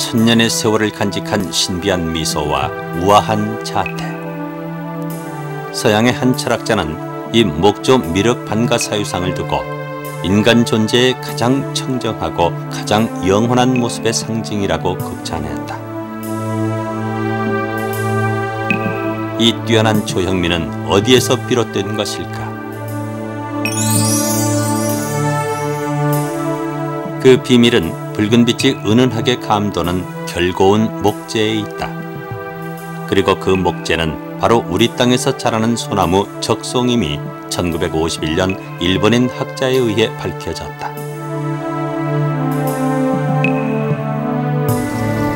천년의 세월을 간직한 신비한 미소와 우아한 자태. 서양의 한 철학자는 이 목조 미륵 반가 사유상을 두고 인간 존재의 가장 청정하고 가장 영원한 모습의 상징이라고 극찬했다. 이 뛰어난 조형미는 어디에서 비롯된 것일까? 그 비밀은 붉은 빛이 은은하게 감도는 결고운 목재에 있다. 그리고 그 목재는 바로 우리 땅에서 자라는 소나무 적송임이 1951년 일본인 학자에 의해 밝혀졌다.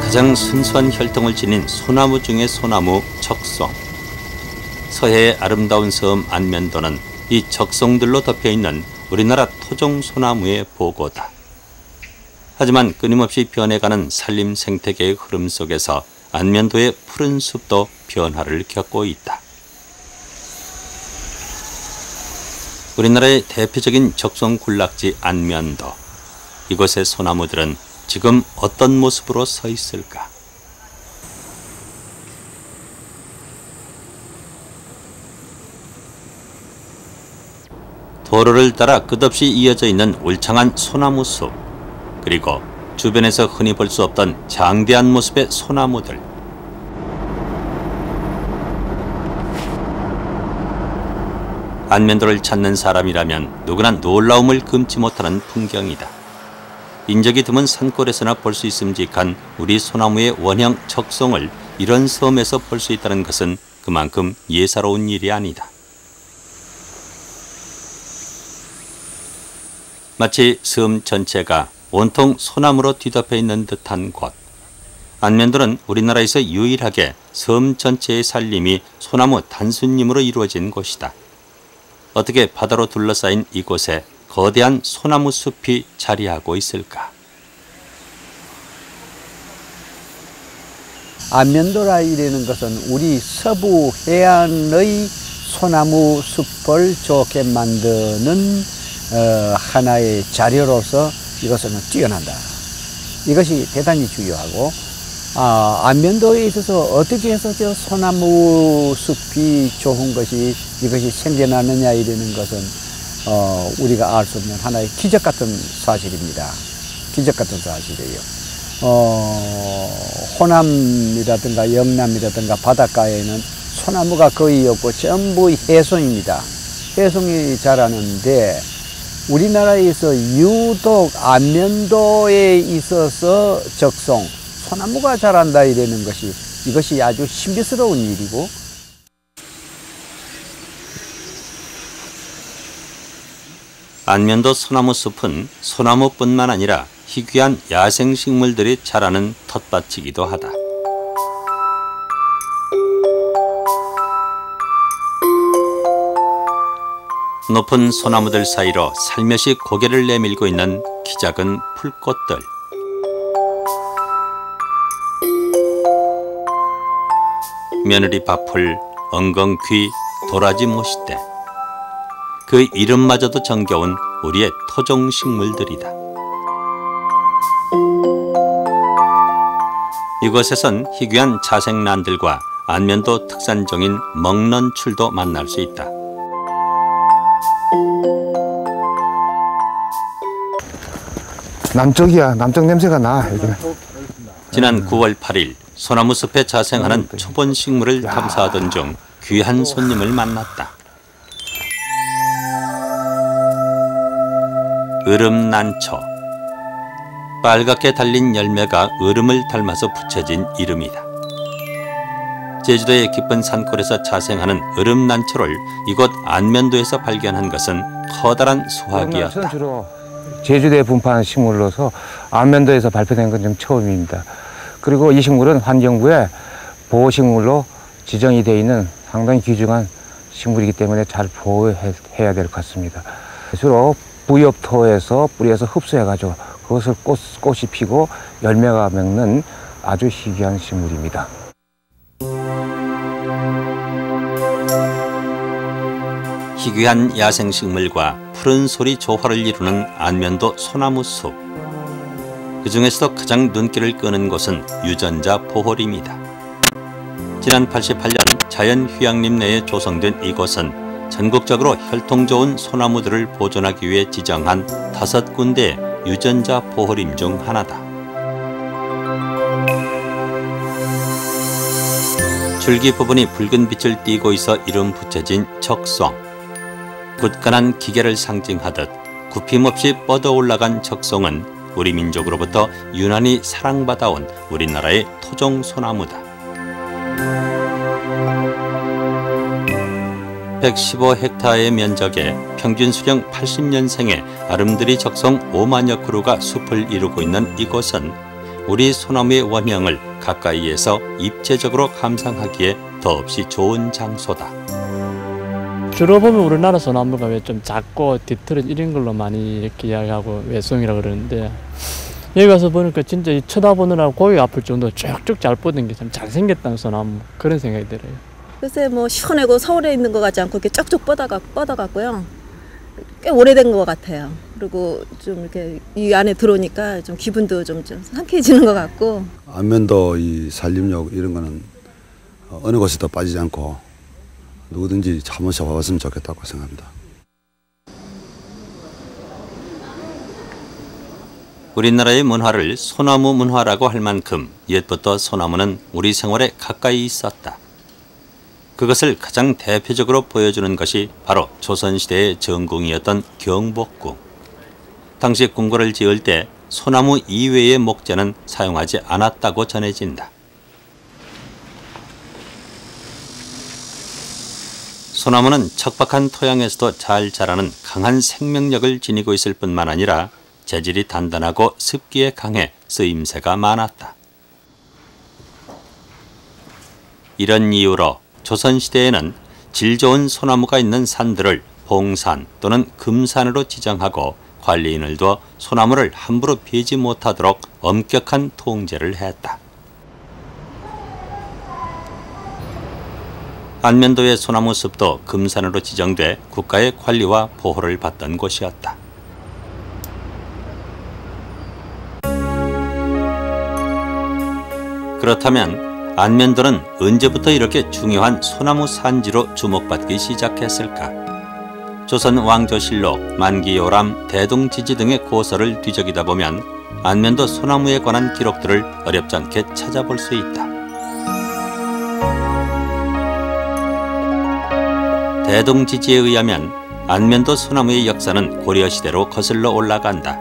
가장 순수한 혈통을 지닌 소나무 중의 소나무 적송. 서해의 아름다운 섬 안면도는 이 적송들로 덮여있는 우리나라 토종 소나무의 보고다. 하지만 끊임없이 변해가는 산림 생태계의 흐름 속에서 안면도의 푸른 숲도 변화를 겪고 있다. 우리나라의 대표적인 적송 군락지 안면도. 이곳의 소나무들은 지금 어떤 모습으로 서 있을까? 도로를 따라 끝없이 이어져 있는 울창한 소나무 숲, 그리고 주변에서 흔히 볼 수 없던 장대한 모습의 소나무들. 안면도를 찾는 사람이라면 누구나 놀라움을 금치 못하는 풍경이다. 인적이 드문 산골에서나 볼 수 있음직한 우리 소나무의 원형 적송을 이런 섬에서 볼 수 있다는 것은 그만큼 예사로운 일이 아니다. 마치 섬 전체가 온통 소나무로 뒤덮여 있는 듯한 곳. 안면도는 우리나라에서 유일하게 섬 전체의 살림이 소나무 단순림으로 이루어진 곳이다. 어떻게 바다로 둘러싸인 이곳에 거대한 소나무 숲이 자리하고 있을까? 안면도라 이라는 것은 우리 서부 해안의 소나무 숲을 좋게 만드는 하나의 자료로서 이것은 뛰어난다. 이것이 대단히 중요하고, 안면도에 있어서 어떻게 해서 저 소나무 숲이 좋은 것이 이것이 생겨나느냐 이라는 것은 우리가 알 수 없는 하나의 기적 같은 사실입니다. 기적 같은 사실이에요. 호남이라든가 영남이라든가 바닷가에는 소나무가 거의 없고 전부 해송입니다. 해송이 자라는데 우리나라에서 유독 안면도에 있어서 적송, 소나무가 자란다 이라는 것이 이것이 아주 신비스러운 일이고, 안면도 소나무 숲은 소나무뿐만 아니라 희귀한 야생식물들이 자라는 텃밭이기도 하다. 높은 소나무들 사이로 살며시 고개를 내밀고 있는 키 작은 풀꽃들. 며느리 밥풀, 엉겅퀴, 도라지 모시대. 그 이름마저도 정겨운 우리의 토종 식물들이다. 이곳에선 희귀한 자생란들과 안면도 특산종인 먹런출도 만날 수 있다. 남쪽이야. 남쪽 냄새가 나. 여기는. 지난 9월 8일 소나무 숲에 자생하는 초본 식물을 탐사하던 중 귀한 손님을 만났다. 으름난초. 빨갛게 달린 열매가 으름을 닮아서 붙여진 이름이다. 제주도의 깊은 산골에서 자생하는 으름난초를 이곳 안면도에서 발견한 것은 커다란 수확이었다. 제주도에 분포하는 식물로서 안면도에서 발표된 건 좀 처음입니다. 그리고 이 식물은 환경부에 보호식물로 지정이 되어 있는 상당히 귀중한 식물이기 때문에 잘 보호해야 될 것 같습니다. 주로 부엽토에서 뿌리에서 흡수해가지고 그것을 꽃이 피고 열매가 맺는 아주 희귀한 식물입니다. 희귀한 야생식물과 푸른 소리 조화를 이루는 안면도 소나무 숲. 그 중에서도 가장 눈길을 끄는 곳은 유전자 보홀입니다. 지난 88년 자연휴양림 내에 조성된 이곳은 전국적으로 혈통 좋은 소나무들을 보존하기 위해 지정한 5군데의 유전자 보홀임 중 하나다. 줄기 부분이 붉은 빛을 띠고 있어 이름 붙여진 적송. 굳건한 기계를 상징하듯 굽힘없이 뻗어 올라간 적송은 우리 민족으로부터 유난히 사랑받아온 우리나라의 토종 소나무다. 115헥타르의 면적에 평균 수령 80년생의 아름드리 적송 5만여 그루가 숲을 이루고 있는 이곳은 우리 소나무의 원형을 가까이에서 입체적으로 감상하기에 더없이 좋은 장소다. 주로 보면 우리나라 소나무가 왜 좀 작고 뒤틀은 이런 걸로 많이 이렇게 이야기하고 외송이라고 그러는데, 여기 가서 보니까 진짜 쳐다보느라 고개 아플 정도로 쭉쭉 잘 뻗은 게 참 잘생겼다는 소나무, 그런 생각이 들어요. 글쎄 뭐 시원하고 서울에 있는 것 같지 않고 이렇게 쭉쭉 뻗어갔고요. 꽤 오래된 것 같아요. 그리고 좀 이렇게 이 안에 들어오니까 좀 기분도 좀 상쾌해지는 것 같고. 안면도 이 산림욕 이런 거는 어느 곳에도 빠지지 않고 누구든지 한 번씩 와봤으면 좋겠다고 생각합니다. 우리나라의 문화를 소나무 문화라고 할 만큼 옛부터 소나무는 우리 생활에 가까이 있었다. 그것을 가장 대표적으로 보여주는 것이 바로 조선시대의 전궁이었던 경복궁. 당시 궁궐을 지을 때 소나무 이외의 목재는 사용하지 않았다고 전해진다. 소나무는 척박한 토양에서도 잘 자라는 강한 생명력을 지니고 있을 뿐만 아니라 재질이 단단하고 습기에 강해 쓰임새가 많았다. 이런 이유로 조선시대에는 질 좋은 소나무가 있는 산들을 봉산 또는 금산으로 지정하고 관리인을 두어 소나무를 함부로 베지 못하도록 엄격한 통제를 했다. 안면도의 소나무 숲도 금산으로 지정돼 국가의 관리와 보호를 받던 곳이었다. 그렇다면 안면도는 언제부터 이렇게 중요한 소나무 산지로 주목받기 시작했을까? 조선 왕조실록, 만기요람, 대동지지 등의 고서를 뒤적이다 보면 안면도 소나무에 관한 기록들을 어렵지 않게 찾아볼 수 있다. 대동지지에 의하면 안면도 소나무의 역사는 고려시대로 거슬러 올라간다.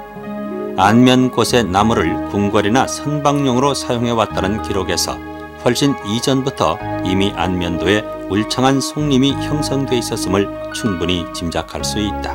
안면곳의 나무를 궁궐이나 선박용으로 사용해왔다는 기록에서 훨씬 이전부터 이미 안면도에 울창한 송림이 형성돼 있었음을 충분히 짐작할 수 있다.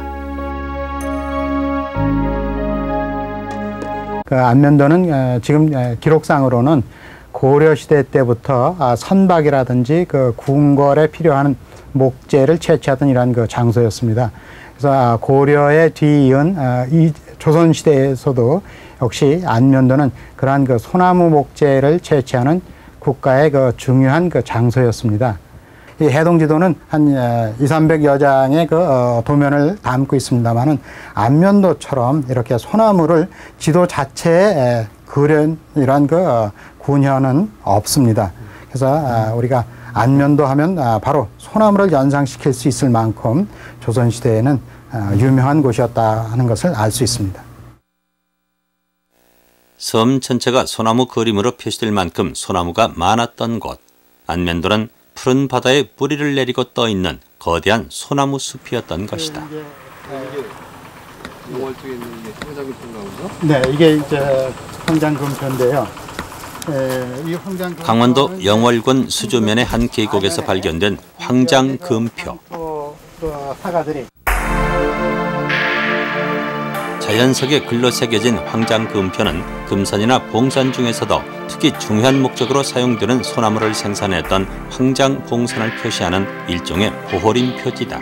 그 안면도는 지금 기록상으로는 고려시대 때부터 선박이라든지 그 궁궐에 필요한 목재를 채취하던 이러한 그 장소였습니다. 그래서 고려에 뒤이은 이 조선시대에서도 역시 안면도는 그러한 그 소나무 목재를 채취하는 국가의 그 중요한 그 장소였습니다. 이 해동지도는 한 200~300여 장의 그 도면을 담고 있습니다만은 안면도처럼 이렇게 소나무를 지도 자체에 그린 이러한 그 군현은 없습니다. 그래서 우리가 안면도 하면 바로 소나무를 연상시킬 수 있을 만큼 조선시대에는 유명한 곳이었다 하는 것을 알 수 있습니다. 섬 전체가 소나무 그림으로 표시될 만큼 소나무가 많았던 곳, 안면도는 푸른 바다에 뿌리를 내리고 떠있는 거대한 소나무 숲이었던 것이다. 영월 쪽에 있는 게 황장금표인가 보죠? 네, 이게 이제 황장금표인데요. 강원도 영월군 수주면의 한 계곡에서 발견된 황장금표. 사과들이 자연석에 글로 새겨진 황장금표는 금산이나 봉산 중에서도 특히 중요한 목적으로 사용되는 소나무를 생산했던 황장봉산을 표시하는 일종의 보홀인 표지다.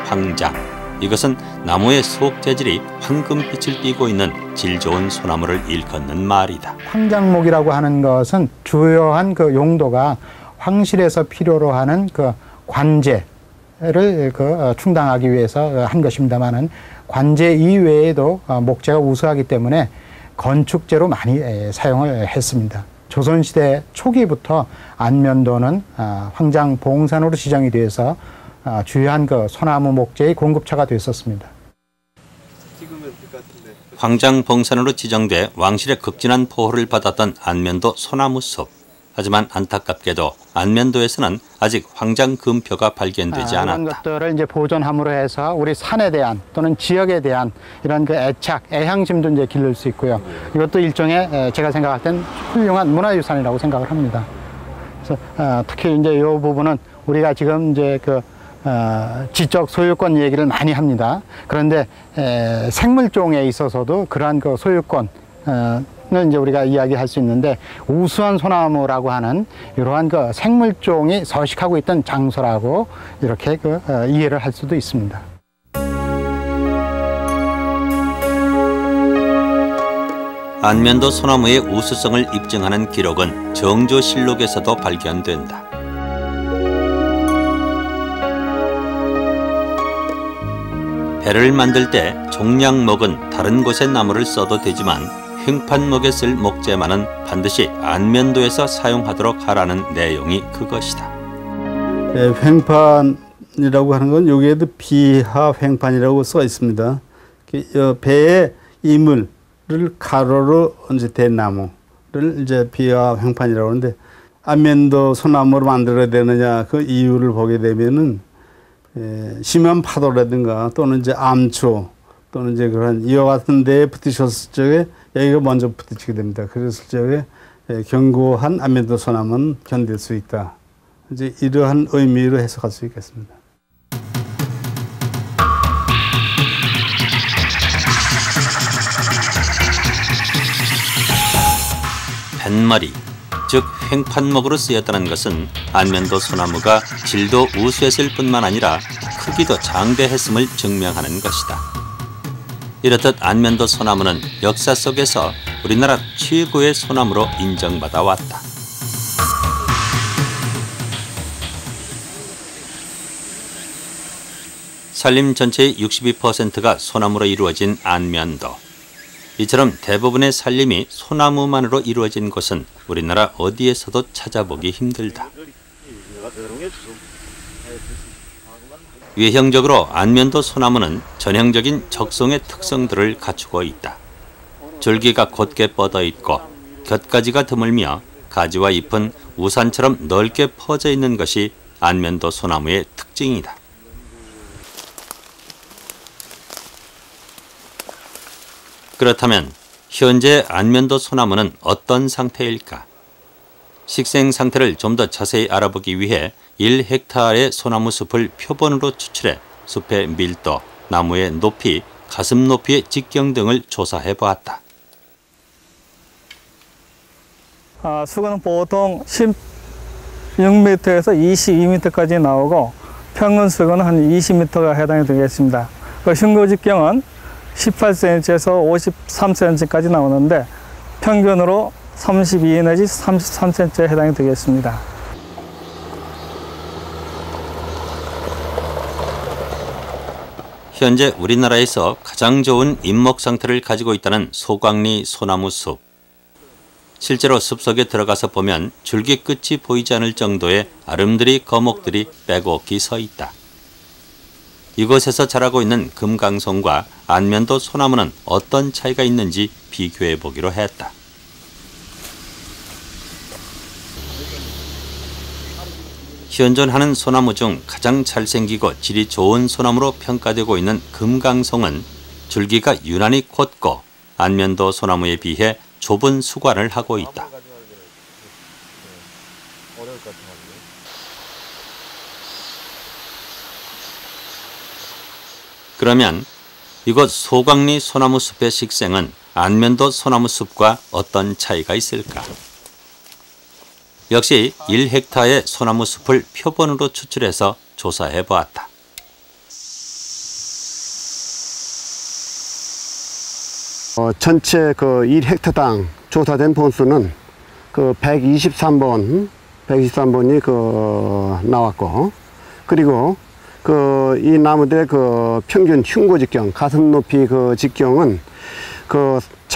황장, 이것은 나무의 속 재질이 황금빛을 띠고 있는 질 좋은 소나무를 일컫는 말이다. 황장목이라고 하는 것은 주요한 그 용도가 황실에서 필요로 하는 그 관제를 충당하기 위해서 한 것입니다만은 관제 이외에도 목재가 우수하기 때문에 건축재로 많이 사용을 했습니다. 조선시대 초기부터 안면도는 황장봉산으로 지정이 돼서 주요한 그 소나무 목재의 공급처가 됐었습니다. 황장봉산으로 지정돼 왕실의 극진한 보호를 받았던 안면도 소나무 숲. 하지만 안타깝게도 안면도에서는 아직 황장금표가 발견되지 않았다. 이런 것들을 이제 보존함으로 해서 우리 산에 대한 또는 지역에 대한 이런 그 애착, 애향심도 이제 기를 수 있고요. 이것도 일종의 제가 생각할 땐 훌륭한 문화유산이라고 생각을 합니다. 그래서 특히 이제 이 부분은 우리가 지금 이제 그 지적 소유권 얘기를 많이 합니다. 그런데 생물종에 있어서도 그러한 그 소유권 는 이제 우리가 이야기할 수 있는데 우수한 소나무라고 하는 이러한 그 생물종이 서식하고 있던 장소라고 이렇게 이해를 할 수도 있습니다. 안면도 소나무의 우수성을 입증하는 기록은 정조실록에서도 발견된다. 배를 만들 때 종량목은 다른 곳의 나무를 써도 되지만 횡판목에 쓸 목재만은 반드시 안면도에서 사용하도록 하라는 내용이 그것이다. 횡판이라고 하는 건 여기에도 비하 횡판이라고 써 있습니다. 배에 이물을 가로로 이제 댄 나무를 이제 비하 횡판이라고 하는데 안면도 소나무로 만들어야 되느냐 그 이유를 보게 되면은 심한 파도라든가 또는 이제 암초 또는 이제 그런 이와 같은 데에 부딪혔을 적에 여기가 먼저 부딪히게 됩니다. 그랬을 적에 견고한 안면도 소나무는 견딜 수 있다. 이제 이러한 의미로 해석할 수 있겠습니다. 뱃머리, 즉 횡판목으로 쓰였다는 것은 안면도 소나무가 질도 우수했을 뿐만 아니라 크기도 장대했음을 증명하는 것이다. 이렇듯 안면도 소나무는 역사 속에서 우리나라 최고의 소나무로 인정받아 왔다. 산림 전체의 62%가 소나무로 이루어진 안면도. 이처럼 대부분의 산림이 소나무만으로 이루어진 곳은 우리나라 어디에서도 찾아보기 힘들다. 외형적으로 안면도 소나무는 전형적인 적송의 특성들을 갖추고 있다. 줄기가 곧게 뻗어 있고 곁가지가 드물며 가지와 잎은 우산처럼 넓게 퍼져 있는 것이 안면도 소나무의 특징이다. 그렇다면 현재 안면도 소나무는 어떤 상태일까? 식생 상태를 좀 더 자세히 알아보기 위해 1헥타르의 소나무 숲을 표본으로 추출해 숲의 밀도, 나무의 높이, 가슴 높이의 직경 등을 조사해 보았다. 수건은 보통 16m에서 22m까지 나오고 평균 수건은 한 20m가 해당이 되겠습니다. 흉고 직경은 18cm에서 53cm까지 나오는데 평균으로 32 내지 33cm에 해당이 되겠습니다. 현재 우리나라에서 가장 좋은 잎목 상태를 가지고 있다는 소광리 소나무 숲. 실제로 숲속에 들어가서 보면 줄기 끝이 보이지 않을 정도의 아름드리 거목들이 빼곡히 서 있다. 이곳에서 자라고 있는 금강송과 안면도 소나무는 어떤 차이가 있는지 비교해 보기로 했다. 현존하는 소나무 중 가장 잘생기고 질이 좋은 소나무로 평가되고 있는 금강송은 줄기가 유난히 곧고 안면도 소나무에 비해 좁은 수관을 하고 있다. 그러면 이곳 소광리 소나무 숲의 식생은 안면도 소나무 숲과 어떤 차이가 있을까? 역시 1헥타르의 소나무 숲을 표본으로 추출해서 조사해 보았다. 전체 그 1헥타당 조사된 본수는 그 123번이 나왔고, 그리고 이 나무들의 평균 흉고 직경, 가슴 높이 직경은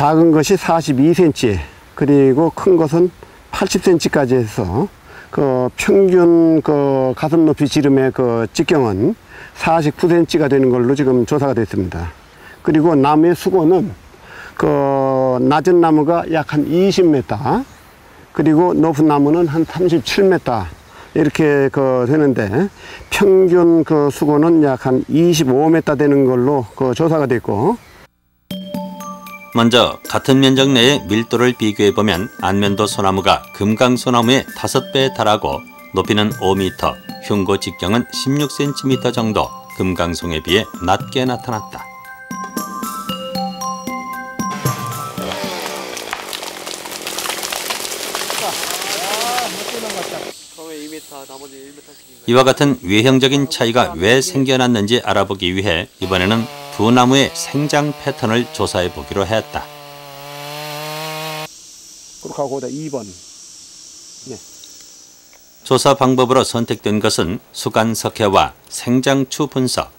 작은 것이 42cm, 그리고 큰 것은 80cm까지 해서 그 평균 그 가슴 높이 지름의 그 직경은 49cm가 되는 걸로 지금 조사가 됐습니다. 그리고 나무의 수고는 그 낮은 나무가 약 한 20m, 그리고 높은 나무는 한 37m 이렇게 그 되는데 평균 그 수고는 약 한 25m 되는 걸로 그 조사가 됐고. 먼저 같은 면적 내의 밀도를 비교해 보면 안면도 소나무가 금강소나무의 5배에 달하고 높이는 5m, 흉고 직경은 16cm 정도 금강송에 비해 낮게 나타났다. 이와 같은 외형적인 차이가 왜 생겨났는지 알아보기 위해 이번에는 두 나무의 생장 패턴을 조사해 보기로 했다. 그렇게 하고 2번. 네. 조사 방법으로 선택된 것은 수간석회와 생장추 분석,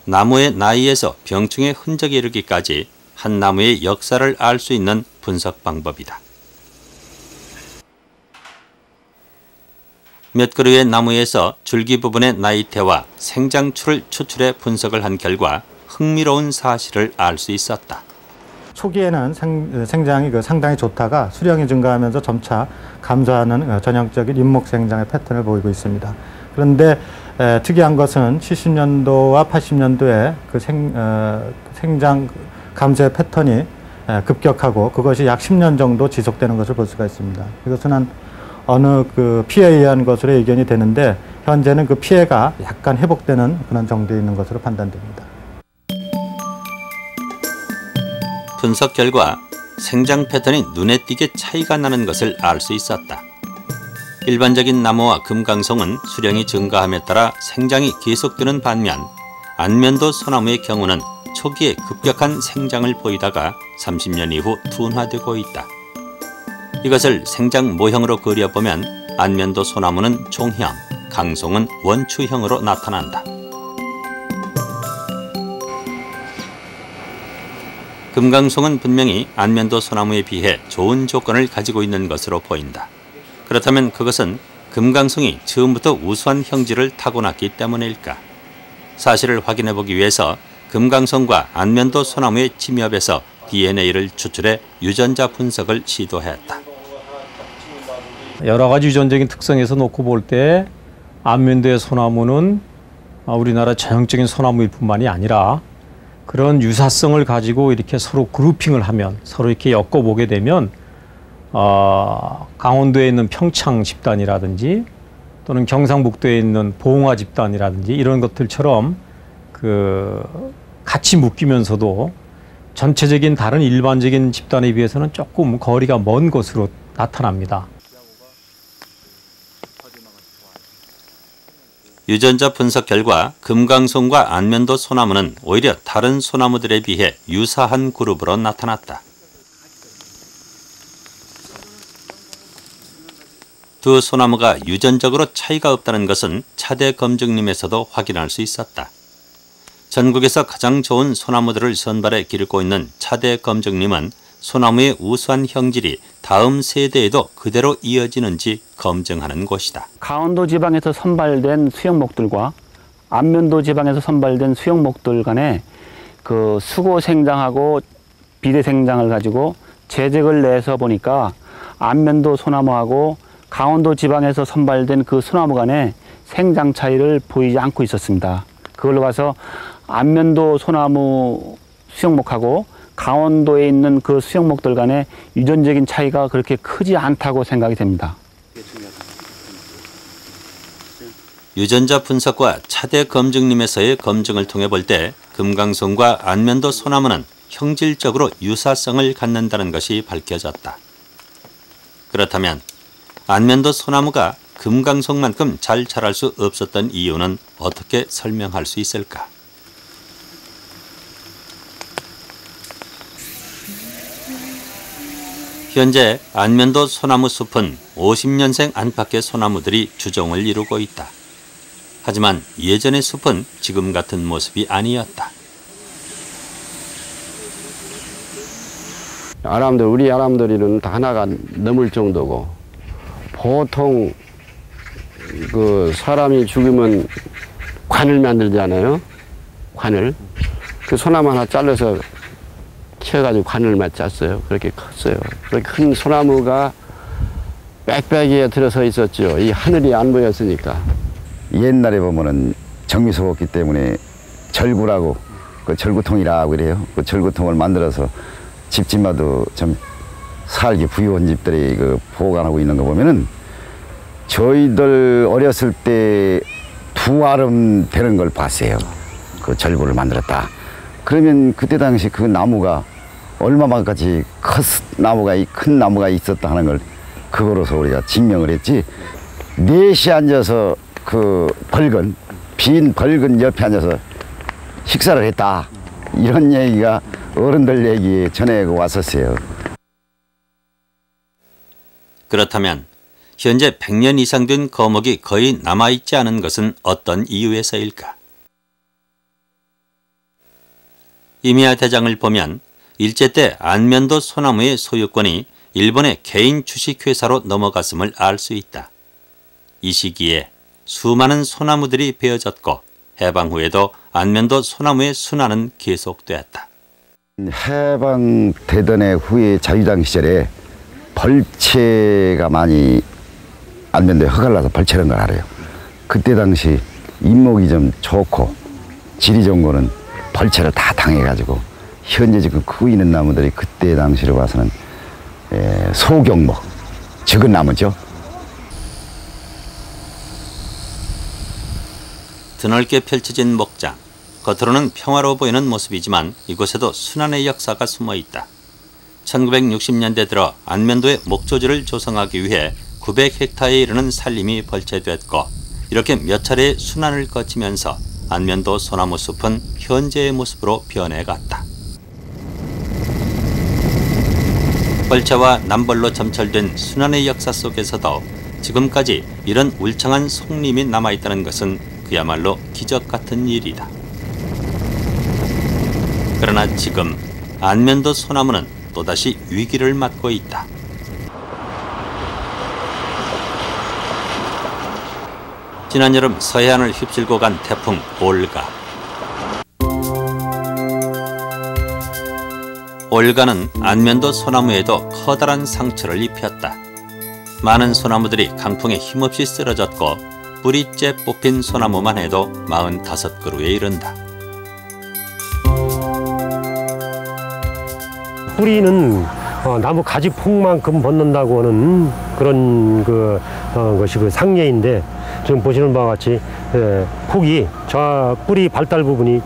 나무의 나이에서 병충의 흔적이 이르기까지 한 나무의 역사를 알 수 있는 분석 방법이다. 몇 그루의 나무에서 줄기 부분의 나이테와 생장추를 추출해 분석을 한 결과 흥미로운 사실을 알 수 있었다. 초기에는 생장이 상당히 좋다가 수령이 증가하면서 점차 감소하는 전형적인 잇목 생장의 패턴을 보이고 있습니다. 그런데 특이한 것은 70년도와 80년도에 그 생장 감소의 패턴이 급격하고 그것이 약 10년 정도 지속되는 것을 볼 수가 있습니다. 이것은 한 어느 그 피해에 의한 것으로 의견이 되는데 현재는 그 피해가 약간 회복되는 그런 정도에 있는 것으로 판단됩니다. 분석 결과 생장 패턴이 눈에 띄게 차이가 나는 것을 알 수 있었다. 일반적인 나무와 금강송은 수령이 증가함에 따라 생장이 계속되는 반면 안면도 소나무의 경우는 초기에 급격한 생장을 보이다가 30년 이후 둔화되고 있다. 이것을 생장 모형으로 그려보면 안면도 소나무는 종형, 강송은 원추형으로 나타난다. 금강송은 분명히 안면도 소나무에 비해 좋은 조건을 가지고 있는 것으로 보인다. 그렇다면 그것은 금강송이 처음부터 우수한 형질을 타고났기 때문일까? 사실을 확인해보기 위해서 금강송과 안면도 소나무의 침엽에서 DNA를 추출해 유전자 분석을 시도했다. 여러 가지 유전적인 특성에서 놓고 볼 때 안면도의 소나무는 우리나라 전형적인 소나무일 뿐만이 아니라 그런 유사성을 가지고 이렇게 서로 그룹핑을 하면 서로 이렇게 엮어보게 되면 강원도에 있는 평창 집단이라든지 또는 경상북도에 있는 봉화 집단이라든지 이런 것들처럼 같이 묶이면서도 전체적인 다른 일반적인 집단에 비해서는 조금 거리가 먼 것으로 나타납니다. 유전자 분석 결과 금강송과 안면도 소나무는 오히려 다른 소나무들에 비해 유사한 그룹으로 나타났다. 두 소나무가 유전적으로 차이가 없다는 것은 차대 검증림에서도 확인할 수 있었다. 전국에서 가장 좋은 소나무들을 선발해 기르고 있는 차대 검증림은 소나무의 우수한 형질이 다음 세대에도 그대로 이어지는지 검증하는 곳이다. 강원도 지방에서 선발된 수형목들과 안면도 지방에서 선발된 수형목들 간에 그 수고 생장하고 비대 생장을 가지고 재적을 내서 보니까 안면도 소나무하고 강원도 지방에서 선발된 그 소나무 간에 생장 차이를 보이지 않고 있었습니다. 그걸로 봐서 안면도 소나무 수형목하고 강원도에 있는 그 수형목들 간의 유전적인 차이가 그렇게 크지 않다고 생각이 됩니다. 유전자 분석과 차대 검증림에서의 검증을 통해 볼 때 금강송과 안면도 소나무는 형질적으로 유사성을 갖는다는 것이 밝혀졌다. 그렇다면 안면도 소나무가 금강송만큼 잘 자랄 수 없었던 이유는 어떻게 설명할 수 있을까? 현재 안면도 소나무 숲은 50년생 안팎의 소나무들이 주종을 이루고 있다. 하지만 예전의 숲은 지금 같은 모습이 아니었다. 아람들, 우리 아람들이는 다 하나가 넘을 정도고, 보통 그 사람이 죽으면 관을 만들잖아요. 관을. 그 소나무 하나 잘라서 키워가지고 관을 짰어요. 그렇게 컸어요. 그렇게 큰 소나무가 빽빽이에 들어서 있었죠. 이 하늘이 안 보였으니까. 옛날에 보면은 정미소였기 때문에 절구라고, 그 절구통이라고 그래요. 그 절구통을 만들어서 집집마다 좀 살기 부유한 집들이 그 보관하고 있는 거 보면은 저희들 어렸을 때 2아름 되는 걸 봤어요. 그 절구를 만들었다. 그러면 그때 당시 그 나무가 얼마만까지 큰 나무가 있었다 하는 걸 그거로서 우리가 증명을 했지. 넷이 앉아서 그 빈 벌건 옆에 앉아서 식사를 했다. 이런 얘기가 어른들 얘기에 전해 왔었어요. 그렇다면 현재 100년 이상 된 거목이 거의 남아있지 않은 것은 어떤 이유에서일까? 이미야 대장을 보면 일제 때 안면도 소나무의 소유권이 일본의 개인 주식회사로 넘어갔음을 알 수 있다. 이 시기에 수많은 소나무들이 베어졌고 해방 후에도 안면도 소나무의 순환은 계속되었다. 해방되던 후에 자유당 시절에 벌채가 많이 안면도에 허가를 나서 벌채는 걸 알아요. 그때 당시 인목이 좀 좋고 질이 좋은 거는 벌채를 다 당해가지고 현재 지금 크고 있는 나무들이 그때 당시로 봐서는 소경목, 적은 나무죠. 드넓게 펼쳐진 목장, 겉으로는 평화로워 보이는 모습이지만 이곳에도 순환의 역사가 숨어 있다. 1960년대 들어 안면도의 목조지를 조성하기 위해 900헥타르에 이르는 산림이 벌채됐고 이렇게 몇 차례의 순환을 거치면서 안면도 소나무 숲은 현재의 모습으로 변해갔다. 벌채와 남벌로 점철된 순환의 역사 속에서도 지금까지 이런 울창한 송림이 남아있다는 것은 그야말로 기적 같은 일이다. 그러나 지금 안면도 소나무는 또다시 위기를 맞고 있다. 지난 여름 서해안을 휩쓸고 간 태풍 올가. 올가는 안면도 소나무에도 커다란 상처를 입혔다. 많은 소나무들이 강풍에 힘없이 쓰러졌고 뿌리째 뽑힌 소나무만 해도 45그루에 이른다. 뿌리는 나무 가지 폭만큼 벗는다고 하는 그런 것이 그 상례인데 지금 보시는 바와 같이 폭이 저 뿌리 발달 부분이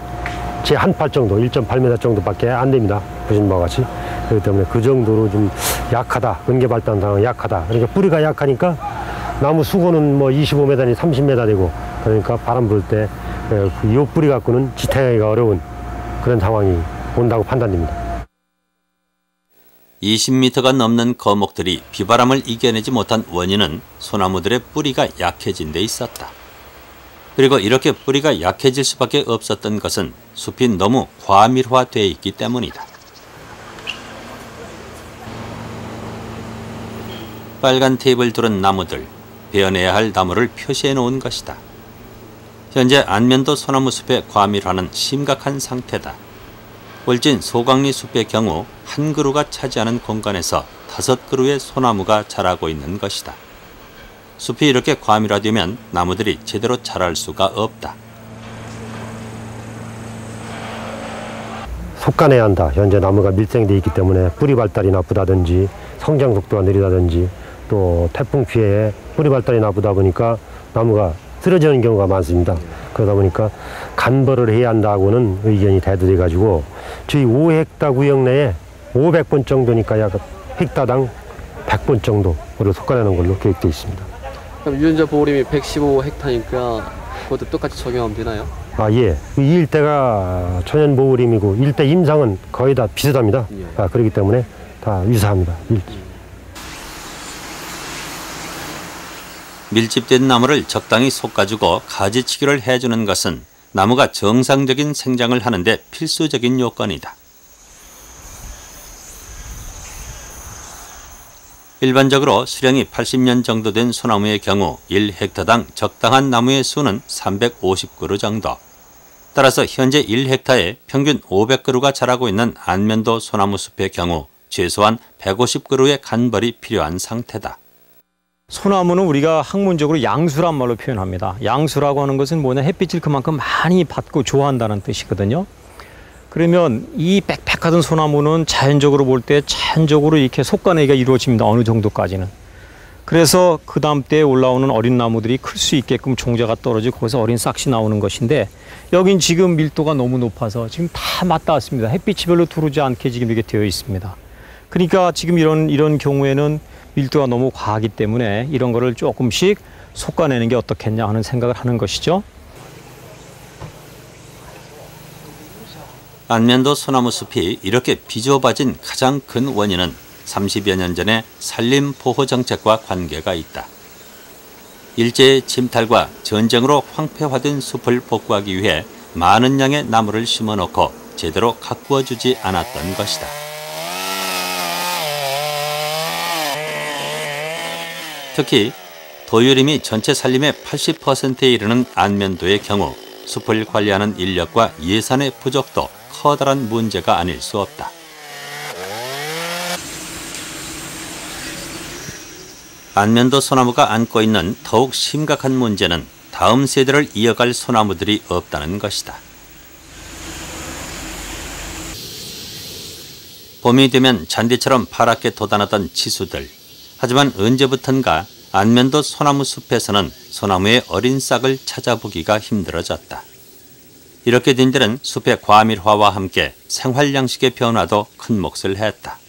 제 한 팔 정도, 1.8m 정도밖에 안 됩니다. 보시는 바와 같이. 그렇기 때문에 그 정도로 좀 약하다. 근개 발달 상황이 약하다. 그러니까 뿌리가 약하니까 나무 수고는 뭐 25m니 30m 되고 그러니까 바람 불 때 이 뿌리 갖고는 지탱하기가 어려운 그런 상황이 온다고 판단됩니다. 20m가 넘는 거목들이 비바람을 이겨내지 못한 원인은 소나무들의 뿌리가 약해진 데 있었다. 그리고 이렇게 뿌리가 약해질 수밖에 없었던 것은 숲이 너무 과밀화되어 있기 때문이다. 빨간 테이프를 두른 나무들, 베어내야 할 나무를 표시해 놓은 것이다. 현재 안면도 소나무 숲의 과밀화는 심각한 상태다. 올진 소강리 숲의 경우 한 그루가 차지하는 공간에서 5그루의 소나무가 자라고 있는 것이다. 숲이 이렇게 과밀화되면 나무들이 제대로 자랄 수가 없다. 속간해야 한다. 현재 나무가 밀생되어 있기 때문에 뿌리 발달이 나쁘다든지 성장 속도가 느리다든지 또 태풍 피해에 뿌리 발달이 나쁘다 보니까 나무가 쓰러지는 경우가 많습니다. 그러다 보니까 간벌을 해야 한다고는 의견이 대두돼 가지고 저희 5헥타 구역 내에 500번 정도니까 약 헥타당 100번 정도를 속간하는 걸로 계획되어 있습니다. 그럼 유전자 보호림이 115헥타니까 그것도 똑같이 적용하면 되나요? 아, 예. 이 일대가 천연 보호림이고 일대 임상은 거의 다 비슷합니다. 예. 그렇기 때문에 다 유사합니다. 밀집된 나무를 적당히 솎아주고 가지치기를 해주는 것은 나무가 정상적인 생장을 하는데 필수적인 요건이다. 일반적으로 수령이 80년 정도 된 소나무의 경우 1헥타당 적당한 나무의 수는 350그루 정도. 따라서 현재 1헥타에 평균 500그루가 자라고 있는 안면도 소나무 숲의 경우 최소한 150그루의 간벌이 필요한 상태다. 소나무는 우리가 학문적으로 양수란 말로 표현합니다. 양수라고 하는 것은 뭐냐, 햇빛을 그만큼 많이 받고 좋아한다는 뜻이거든요. 그러면 이 빽빽하던 소나무는 자연적으로 볼 때 자연적으로 이렇게 속가내기가 이루어집니다. 어느 정도까지는. 그래서 그 다음 때에 올라오는 어린 나무들이 클 수 있게끔 종자가 떨어지고 거기서 어린 싹이 나오는 것인데, 여긴 지금 밀도가 너무 높아서 지금 다 맞닿아 왔습니다. 햇빛이 별로 들어오지 않게 지금 이렇게 되어 있습니다. 그러니까 지금 이런 경우에는 밀도가 너무 과하기 때문에 이런 거를 조금씩 솎아내는 게 어떻겠냐 하는 생각을 하는 것이죠. 안면도 소나무 숲이 이렇게 비좁아진 가장 큰 원인은 30여 년 전의 산림 보호 정책과 관계가 있다. 일제의 침탈과 전쟁으로 황폐화된 숲을 복구하기 위해 많은 양의 나무를 심어놓고 제대로 가꾸어주지 않았던 것이다. 특히 도유림이 전체 산림의 80%에 이르는 안면도의 경우 숲을 관리하는 인력과 예산의 부족도 커다란 문제가 아닐 수 없다. 안면도 소나무가 안고 있는 더욱 심각한 문제는 다음 세대를 이어갈 소나무들이 없다는 것이다. 봄이 되면 잔디처럼 파랗게 돋아나던 치수들. 하지만 언제부턴가 안면도 소나무 숲에서는 소나무의 어린 싹을 찾아보기가 힘들어졌다. 이렇게 된 데는 숲의 과밀화와 함께 생활 양식의 변화도 큰 몫을 했다.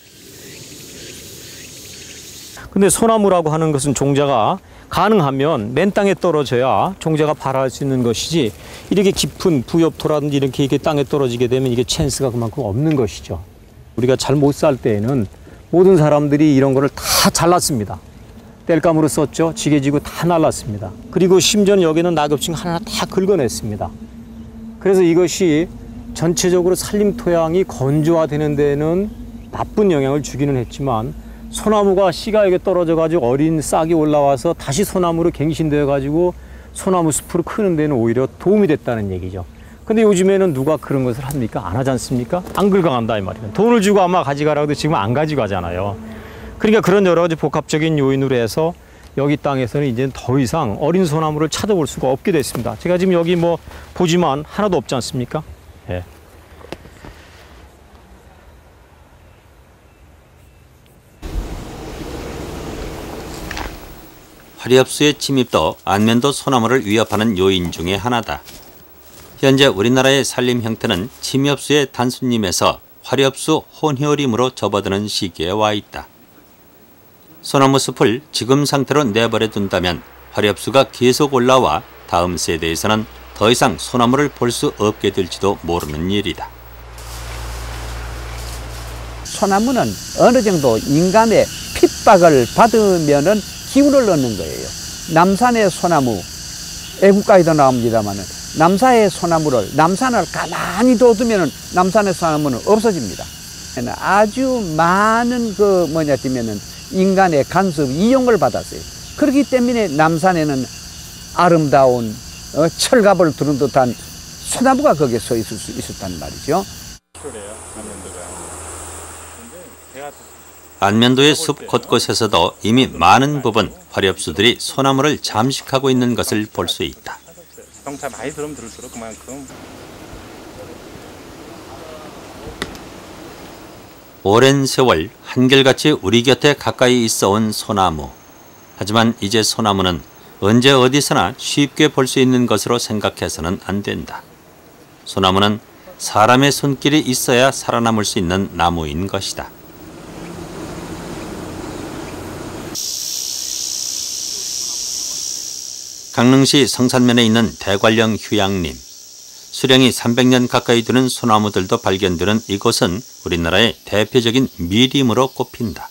근데 소나무라고 하는 것은 종자가 가능하면 맨 땅에 떨어져야 종자가 발할 수 있는 것이지, 이렇게 깊은 부엽토라든지 이렇게 땅에 떨어지게 되면 이게 찬스가 그만큼 없는 것이죠. 우리가 잘 못 살 때에는 모든 사람들이 이런 거를 다 잘랐습니다. 땔감으로 썼죠. 지게지고 다 날랐습니다. 그리고 심지어는 여기는 낙엽층 하나 다 긁어냈습니다. 그래서 이것이 전체적으로 산림 토양이 건조화되는 데는 나쁜 영향을 주기는 했지만, 소나무가 씨가 여기 떨어져가지고 어린 싹이 올라와서 다시 소나무로 갱신되어가지고 소나무 숲으로 크는 데는 오히려 도움이 됐다는 얘기죠. 근데 요즘에는 누가 그런 것을 합니까? 안 하지 않습니까? 안 긁어간다 이 말이에요. 돈을 주고 아마 가져가라고 해도 지금 안 가지고 가잖아요. 그러니까 그런 여러 가지 복합적인 요인으로 해서 여기 땅에서는 이제 더 이상 어린 소나무를 찾아볼 수가 없게 됐습니다. 제가 지금 여기 뭐 보지만 하나도 없지 않습니까? 예. 화렵수의 침입도 안면도 소나무를 위협하는 요인 중의 하나다. 현재 우리나라의 산림 형태는 침엽수의 단순림에서 화렵수 혼혈임으로 접어드는 시기에 와 있다. 소나무 숲을 지금 상태로 내버려 둔다면 화렵수가 계속 올라와 다음 세대에서는 더 이상 소나무를 볼 수 없게 될지도 모르는 일이다. 소나무는 어느 정도 인간의 핍박을 받으면은 기운을 얻는 거예요. 남산의 소나무, 애국가에도 나옵니다만은 남산의 남산을 가만히 둬두면은 남산의 소나무는 없어집니다. 아주 많은 뛰면은 인간의 간섭, 이용을 받았어요. 그렇기 때문에 남산에는 아름다운 철갑을 두른 듯한 소나무가 거기에 서 있을 수 있었단 말이죠. 안면도의 숲 곳곳에서도 이미 많은 부분 화렵수들이 소나무를 잠식하고 있는 것을 볼 수 있다. 경차 많이 들으면 들을수록 그만큼. 오랜 세월 한결같이 우리 곁에 가까이 있어온 소나무. 하지만 이제 소나무는 언제 어디서나 쉽게 볼 수 있는 것으로 생각해서는 안 된다. 소나무는 사람의 손길이 있어야 살아남을 수 있는 나무인 것이다. 강릉시 성산면에 있는 대관령 휴양림. 수령이 300년 가까이 되는 소나무들도 발견되는 이곳은 우리나라의 대표적인 미림으로 꼽힌다.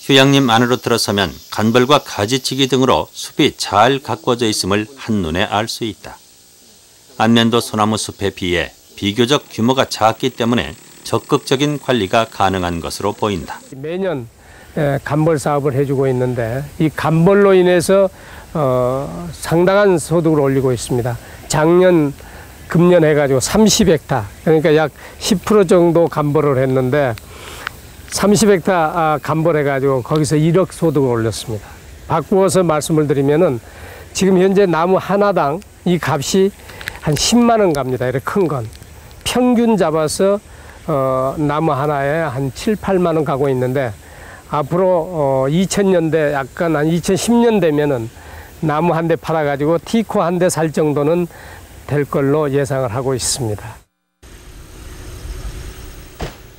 휴양림 안으로 들어서면 간벌과 가지치기 등으로 숲이 잘 가꿔져 있음을 한눈에 알 수 있다. 안면도 소나무 숲에 비해 비교적 규모가 작기 때문에 적극적인 관리가 가능한 것으로 보인다. 매년 감벌 사업을 해주고 있는데 이 감벌로 인해서 상당한 소득을 올리고 있습니다. 작년 금년 해가지고 30헥타 그러니까 약 10% 정도 감벌을 했는데 30헥타 감벌해가지고 거기서 1억 소득을 올렸습니다. 바꾸어서 말씀을 드리면은 지금 현재 나무 하나당 이 값이 한 10만 원 갑니다. 이렇게 큰 건. 평균 잡아서 나무 하나에 한 7, 8만 원 가고 있는데 앞으로 2000년대 약간 한 2010년 되면은 나무 한 대 팔아가지고 티코 한 대 살 정도는 될 걸로 예상을 하고 있습니다.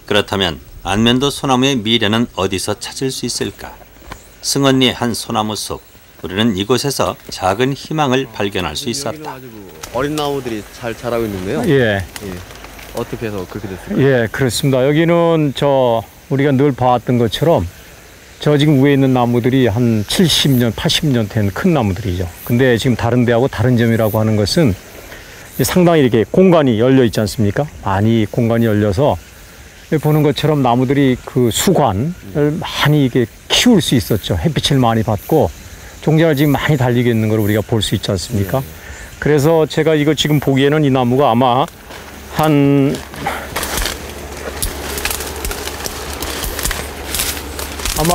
그렇다면 안면도 소나무의 미래는 어디서 찾을 수 있을까? 승언리의 한 소나무 숲. 우리는 이곳에서 작은 희망을 발견할 수 있었다. 어린 나무들이 잘 자라고 있는데요. 예. 어떻게 해서 그렇게 됐을까요? 예, 그렇습니다. 여기는 우리가 늘 봐왔던 것처럼 저 지금 위에 있는 나무들이 한 70년, 80년 된 큰 나무들이죠. 근데 지금 다른 데하고 다른 점이라고 하는 것은 상당히 이렇게 공간이 열려 있지 않습니까? 많이 공간이 열려서 보는 것처럼 나무들이 그 수관을 많이 이게 키울 수 있었죠. 햇빛을 많이 받고 종자를 지금 많이 달리고 있는 걸 우리가 볼 수 있지 않습니까? 그래서 제가 이거 지금 보기에는 이 나무가 아마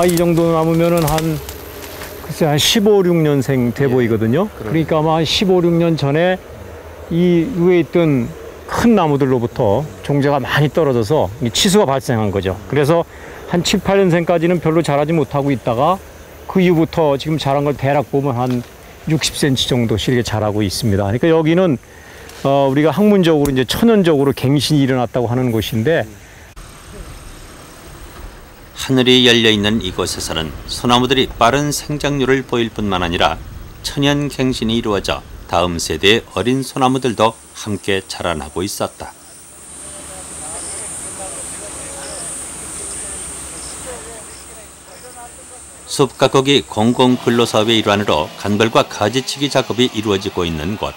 이 정도 나무면은 글쎄 한 15, 16년생 돼 보이거든요. 그러니까 아마 한 15, 16년 전에 이 위에 있던 큰 나무들로부터 종자가 많이 떨어져서 치수가 발생한 거죠. 그래서 한 7, 8년생까지는 별로 자라지 못하고 있다가 그 이후부터 지금 자란 걸 대략 보면 한 60cm 정도씩 이렇게 자라고 있습니다. 그러니까 여기는 우리가 학문적으로 이제 천연적으로 갱신이 일어났다고 하는 곳인데 하늘이 열려 있는 이곳에서는 소나무들이 빠른 생장률을 보일 뿐만 아니라 천연 갱신이 이루어져 다음 세대의 어린 소나무들도 함께 자라나고 있었다. 숲 가꾸기 공공근로사업의 일환으로 간벌과 가지치기 작업이 이루어지고 있는 곳.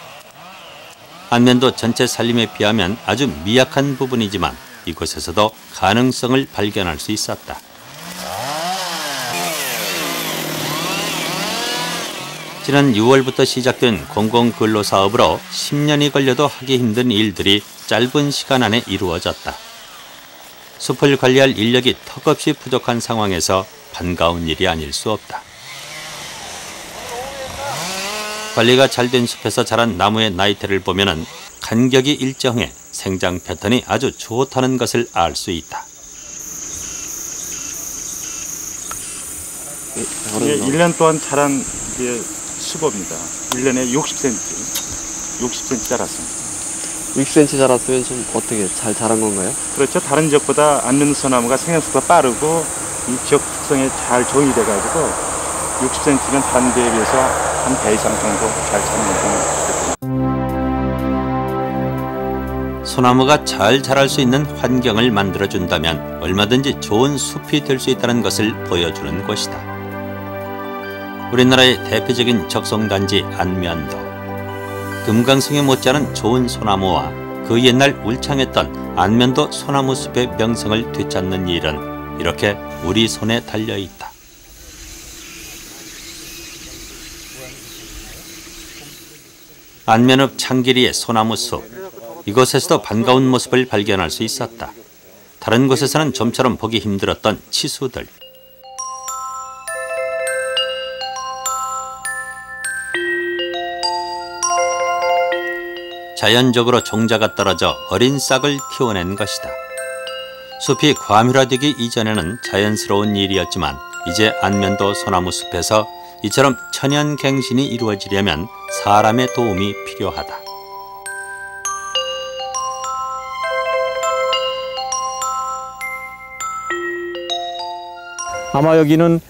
안면도 전체 산림에 비하면 아주 미약한 부분이지만 이곳에서도 가능성을 발견할 수 있었다. 지난 6월부터 시작된 공공근로사업으로 10년이 걸려도 하기 힘든 일들이 짧은 시간 안에 이루어졌다. 숲을 관리할 인력이 턱없이 부족한 상황에서 반가운 일이 아닐 수 없다. 관리가 잘된 숲에서 자란 나무의 나이테를 보면은 간격이 일정해 생장 패턴이 아주 좋다는 것을 알 수 있다. 이게 1년 동안 자란 수고입니다. 1년에 60cm 자랐습니다. 60cm 자랐으면 좀 어떻게 잘 자란 건가요? 그렇죠. 다른 지역보다 안면 소나무가 생장속도가 빠르고 이 지역 특성에 잘 적응이 돼가지고 60cm는 다른 데에 비해서 한 배 이상 정도 잘 자란 겁니다. 소나무가 잘 자랄 수 있는 환경을 만들어준다면 얼마든지 좋은 숲이 될 수 있다는 것을 보여주는 곳이다. 우리나라의 대표적인 적송단지 안면도. 금강송에 못지않은 좋은 소나무와 그 옛날 울창했던 안면도 소나무 숲의 명성을 되찾는 일은 이렇게 우리 손에 달려있다. 안면읍 창기리의 소나무 숲. 이곳에서도 반가운 모습을 발견할 수 있었다. 다른 곳에서는 좀처럼 보기 힘들었던 치수들. 자연적으로 종자가 떨어져 어린 싹을 키워낸 것이다. 숲이 과밀화되기 이전에는 자연스러운 일이었지만 이제 안면도 소나무 숲에서 이처럼 천연 갱신이 이루어지려면 사람의 도움이 필요하다. 아마 여기는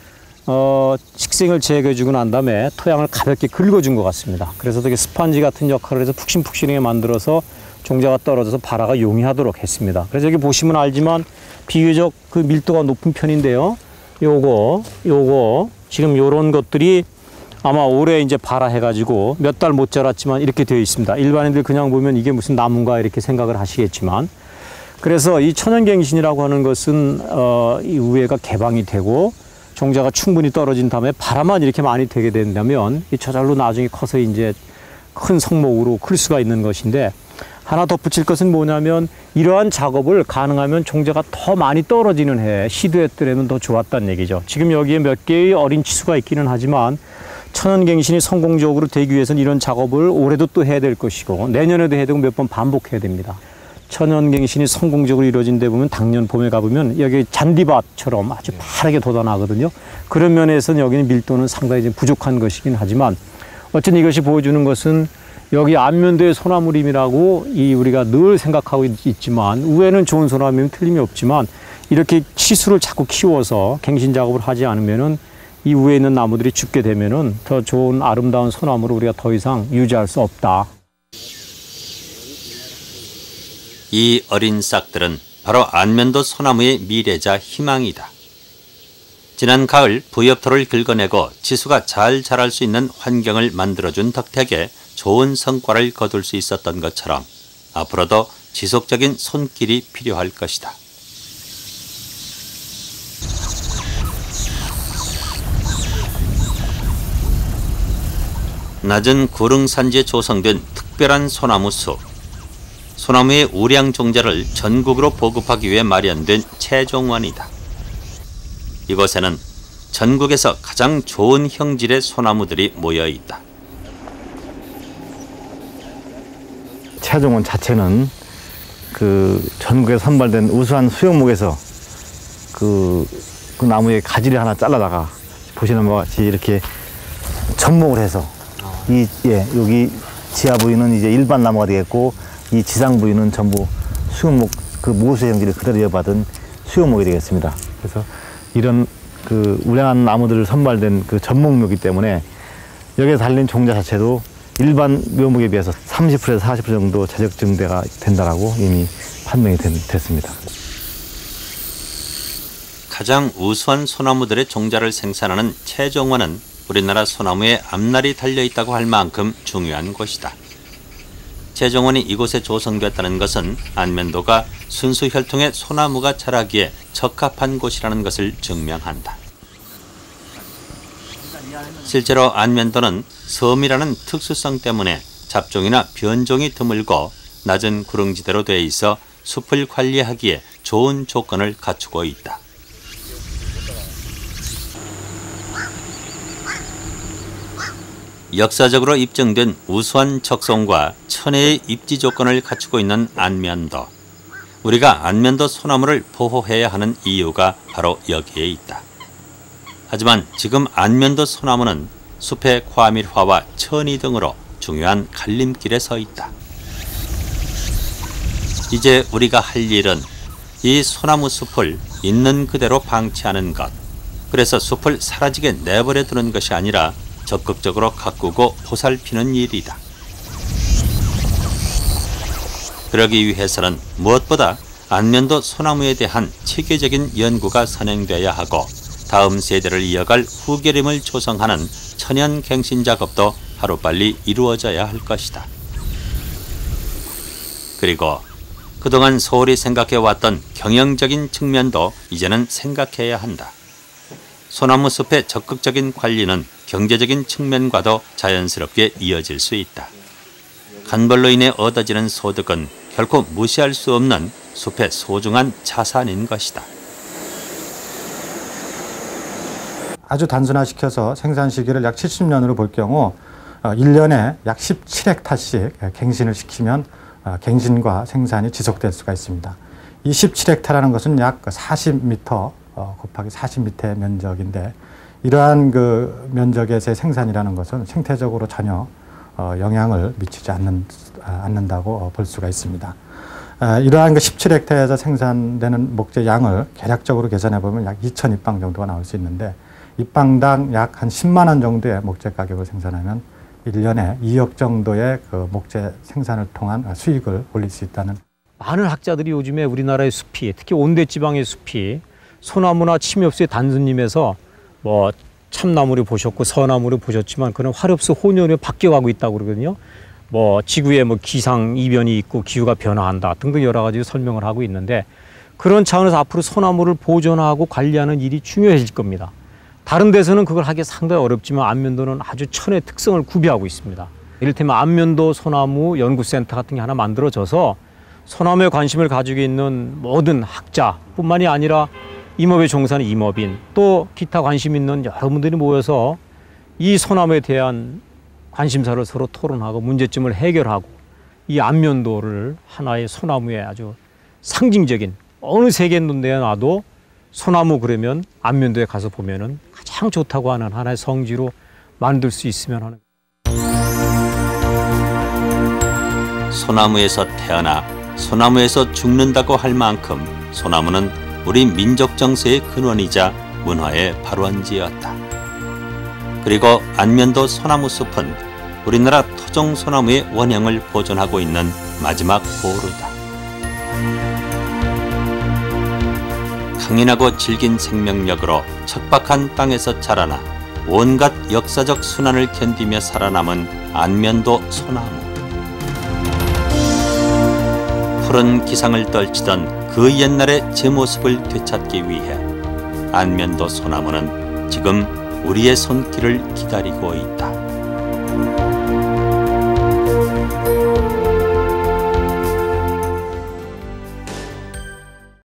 식생을 제거해주고 난 다음에 토양을 가볍게 긁어준 것 같습니다. 그래서 되게 스펀지 같은 역할을 해서 푹신푹신하게 만들어서 종자가 떨어져서 발화가 용이하도록 했습니다. 그래서 여기 보시면 알지만 비교적 그 밀도가 높은 편인데요. 요거 지금 요런 것들이 아마 올해 이제 발화해가지고 몇 달 못 자랐지만 이렇게 되어 있습니다. 일반인들 그냥 보면 이게 무슨 나무인가 이렇게 생각을 하시겠지만 그래서 이 천연갱신이라고 하는 것은 이 우회가 개방이 되고 종자가 충분히 떨어진 다음에 바람만 이렇게 많이 되게 된다면 이 저절로 나중에 커서 이제 큰 성목으로 클 수가 있는 것인데, 하나 덧붙일 것은 뭐냐면 이러한 작업을 가능하면 종자가 더 많이 떨어지는 해에 시도했더라면 더 좋았다는 얘기죠. 지금 여기에 몇 개의 어린 치수가 있기는 하지만 천연갱신이 성공적으로 되기 위해서는 이런 작업을 올해도 또 해야 될 것이고 내년에도 해야 되고 몇 번 반복해야 됩니다. 천연갱신이 성공적으로 이루어진 데 보면 당년 봄에 가보면 여기 잔디밭처럼 아주 파랗게 돋아나거든요. 그런 면에서는 여기는 밀도는 상당히 좀 부족한 것이긴 하지만 어쨌든 이것이 보여주는 것은 여기 안면도의 소나무림이라고 우리가 늘 생각하고 있지만 우에는 좋은 소나무면 틀림이 없지만 이렇게 치수를 자꾸 키워서 갱신 작업을 하지 않으면은 이 위에 있는 나무들이 죽게 되면은 더 좋은 아름다운 소나무를 우리가 더 이상 유지할 수 없다. 이 어린 싹들은 바로 안면도 소나무의 미래자 희망이다. 지난 가을 부엽토를 긁어내고 지수가 잘 자랄 수 있는 환경을 만들어준 덕택에 좋은 성과를 거둘 수 있었던 것처럼 앞으로도 지속적인 손길이 필요할 것이다. 낮은 구릉산지에 조성된 특별한 소나무 숲. 소나무의 우량 종자를 전국으로 보급하기 위해 마련된 최종원이다. 이곳에는 전국에서 가장 좋은 형질의 소나무들이 모여 있다. 최종원 자체는 전국에 선발된 우수한 수영목에서 그 나무의 가지를 하나 잘라다가 보시는 바와 같이 이렇게 접목을 해서 여기 지하 부위는 이제 일반 나무가 되겠고 이 지상 부위는 전부 수영목 모수 형질을 그대로 이어받은 수영목이 되겠습니다. 그래서 이런 우량한 나무들을 선발된 접목묘이기 때문에 여기에 달린 종자 자체도 일반 묘목에 비해서 30%에서 40% 정도 자적 증대가 된다라고 이미 판명이 됐습니다. 가장 우수한 소나무들의 종자를 생산하는 최종원은 우리나라 소나무에 앞날이 달려있다고 할 만큼 중요한 곳이다. 최종원이 이곳에 조성됐다는 것은 안면도가 순수 혈통의 소나무가 자라기에 적합한 곳이라는 것을 증명한다. 실제로 안면도는 섬이라는 특수성 때문에 잡종이나 변종이 드물고 낮은 구릉지대로 되어 있어 숲을 관리하기에 좋은 조건을 갖추고 있다. 역사적으로 입증된 우수한 적송과 천혜의 입지 조건을 갖추고 있는 안면도. 우리가 안면도 소나무를 보호해야 하는 이유가 바로 여기에 있다. 하지만 지금 안면도 소나무는 숲의 과밀화와 천이 등으로 중요한 갈림길에 서 있다. 이제 우리가 할 일은 이 소나무 숲을 있는 그대로 방치하는 것. 그래서 숲을 사라지게 내버려 두는 것이 아니라 적극적으로 가꾸고 보살피는 일이다. 그러기 위해서는 무엇보다 안면도 소나무에 대한 체계적인 연구가 선행돼야 하고 다음 세대를 이어갈 후계림을 조성하는 천연갱신 작업도 하루빨리 이루어져야 할 것이다. 그리고 그동안 소홀히 생각해왔던 경영적인 측면도 이제는 생각해야 한다. 소나무 숲의 적극적인 관리는 경제적인 측면과도 자연스럽게 이어질 수 있다. 간벌로 인해 얻어지는 소득은 결코 무시할 수 없는 숲의 소중한 자산인 것이다. 아주 단순화시켜서 생산 시기를 약 70년으로 볼 경우 1년에 약 17헥타씩 갱신을 시키면 갱신과 생산이 지속될 수가 있습니다. 이 17헥타라는 것은 약 40m 곱하기 40m의 면적인데 이러한 면적에서의 생산이라는 것은 생태적으로 전혀 영향을 미치지 않는다고 볼 수가 있습니다. 이러한 17헥타에서 생산되는 목재 양을 계략적으로 계산해 보면 약 2,000입방 정도가 나올 수 있는데 입방당 약 한 10만 원 정도의 목재 가격을 생산하면 1년에 2억 정도의 목재 생산을 통한 수익을 올릴 수 있다는. 많은 학자들이 요즘에 우리나라의 숲이, 특히 온대지방의 숲이 소나무나 침엽수의 단순림에서 참나무를 보셨고 서나무를 보셨지만 그런 화렵수 혼연으로 바뀌어가고 있다고 그러거든요. 뭐 지구에 뭐 기상 이변이 있고 기후가 변화한다 등등 여러 가지 설명을 하고 있는데, 그런 차원에서 앞으로 소나무를 보존하고 관리하는 일이 중요해질 겁니다. 다른 데서는 그걸 하기 상당히 어렵지만 안면도는 아주 천의 특성을 구비하고 있습니다. 이를테면 안면도 소나무 연구센터 같은 게 하나 만들어져서 소나무에 관심을 가지고 있는 모든 학자뿐만이 아니라 임업에 종사하는 임업인, 또 기타 관심 있는 여러분들이 모여서 이 소나무에 대한 관심사를 서로 토론하고 문제점을 해결하고 이 안면도를 하나의 소나무의 아주 상징적인, 어느 세계 눈에 놔도 소나무 그러면 안면도에 가서 보면은 가장 좋다고 하는 하나의 성지로 만들 수 있으면 하는. 소나무에서 태어나 소나무에서 죽는다고 할 만큼 소나무는 우리 민족 정서의 근원이자 문화의 발원지였다. 그리고 안면도 소나무 숲은 우리나라 토종 소나무의 원형을 보존하고 있는 마지막 보루다. 강인하고 질긴 생명력으로 척박한 땅에서 자라나 온갖 역사적 순환을 견디며 살아남은 안면도 소나무. 푸른 기상을 떨치던 그 옛날의 제 모습을 되찾기 위해 안면도 소나무는 지금 우리의 손길을 기다리고 있다.